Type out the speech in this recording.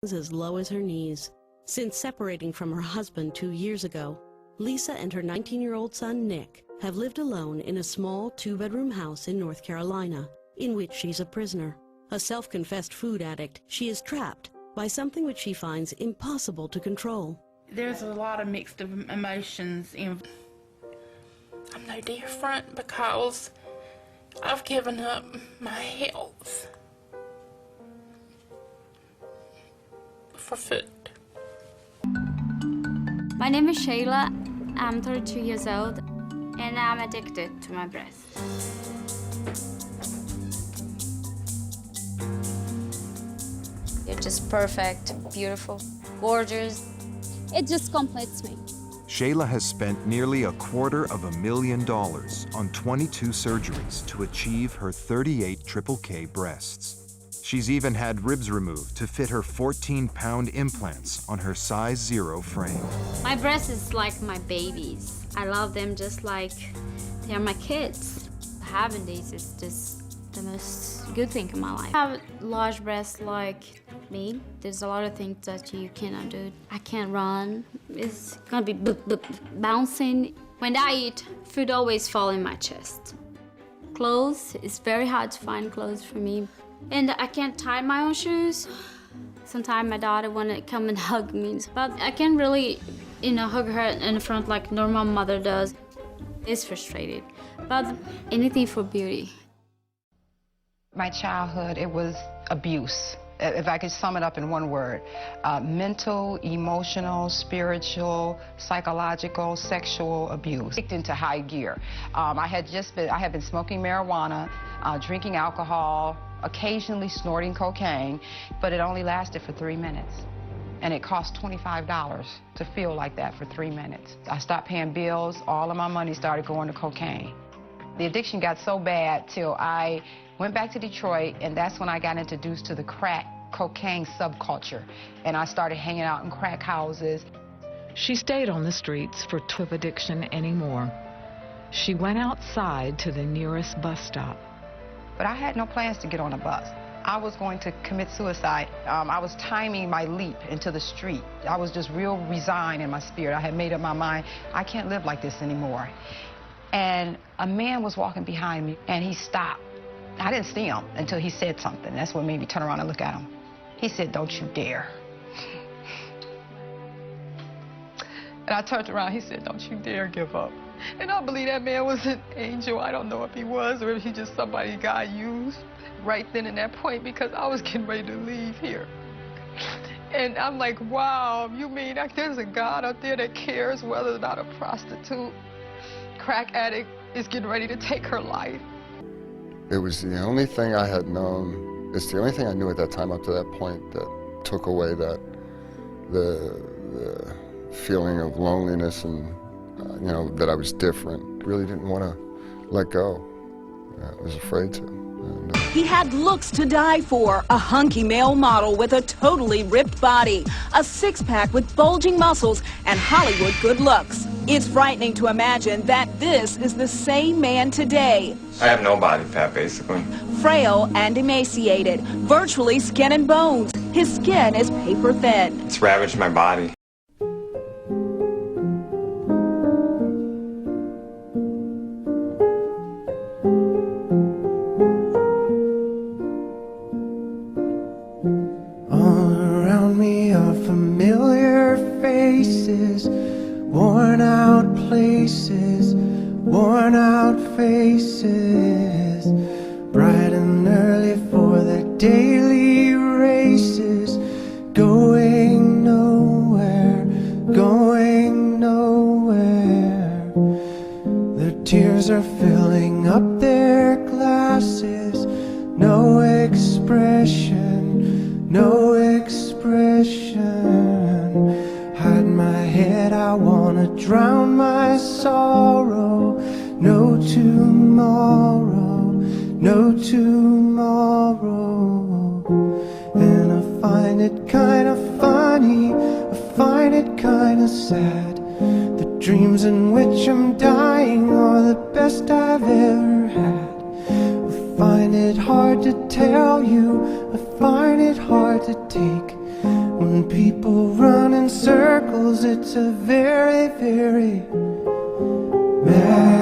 as low as her knees. Since separating from her husband 2 years ago, Lisa and her 19-year-old son, Nick, have lived alone in a small 2-bedroom house in North Carolina, in which she's a prisoner. A self-confessed food addict, she is trapped by something which she finds impossible to control. There's a lot of mixed emotions. I'm no different because I've given up my health for food. My name is Shayla. I'm 32 years old and I'm addicted to my breast. You're just perfect, beautiful, gorgeous. It just completes me. Shayla has spent nearly $250,000 on 22 surgeries to achieve her 38 K breasts. She's even had ribs removed to fit her 14-pound implants on her size 0 frame. My breasts is like my babies. I love them just like they're my kids. Having these is just the most good thing in my life. I have large breasts like me. There's a lot of things that you cannot do. I can't run. It's gonna be bouncing. When I eat, food always falls in my chest. Clothes, it's very hard to find clothes for me. And I can't tie my own shoes. Sometimes my daughter wanna come and hug me, but I can't really, hug her in front like normal mother does. It's frustrating, but anything for beauty. My childhood, it was abuse. If I could sum it up in one word, mental, emotional, spiritual, psychological, sexual abuse. Kicked into high gear. I had been smoking marijuana, drinking alcohol, occasionally snorting cocaine, but it only lasted for 3 minutes. And it cost $25 to feel like that for 3 minutes. I stopped paying bills, all of my money started going to cocaine. The addiction got so bad till I went back to Detroit, and that's when I got introduced to the crack cocaine subculture. And I started hanging out in crack houses. She stayed on the streets for of addiction anymore. She went outside to the nearest bus stop. But I had no plans to get on a bus. I was going to commit suicide. I was timing my leap into the street. I was just real resigned in my spirit. I had made up my mind, I can't live like this anymore. And a man was walking behind me, and he stopped. I didn't see him until he said something. That's what made me turn around and look at him. He said, "Don't you dare." And I turned around, he said, "Don't you dare give up." And I believe that man was an angel. I don't know if he was or if he just somebody God used right then and that point, because I was getting ready to leave here. And I'm like, wow, you mean like there's a God out there that cares whether or not a prostitute, crack addict is getting ready to take her life? It was the only thing I had known. It's the only thing I knew at that time up to that point that took away that the feeling of loneliness and that I was different. Really didn't want to let go. I was afraid to. He had looks to die for, a hunky male model with a totally ripped body, a six-pack with bulging muscles, and Hollywood good looks. It's frightening to imagine that this is the same man today. I have no body fat, basically. Frail and emaciated, virtually skin and bones. His skin is paper thin. It's ravaged my body. Worn out places, worn out faces, bright and early for the daily races, going nowhere, going nowhere. Their tears are filling up their glasses, no expression, no expression. Hide my head, I wanna drown my sorrow. No tomorrow, no tomorrow. And I find it kinda funny, I find it kinda sad. The dreams in which I'm dying are the best I've ever had. I find it hard to tell you, I find it hard to take. When people run in circles, it's a very, very bad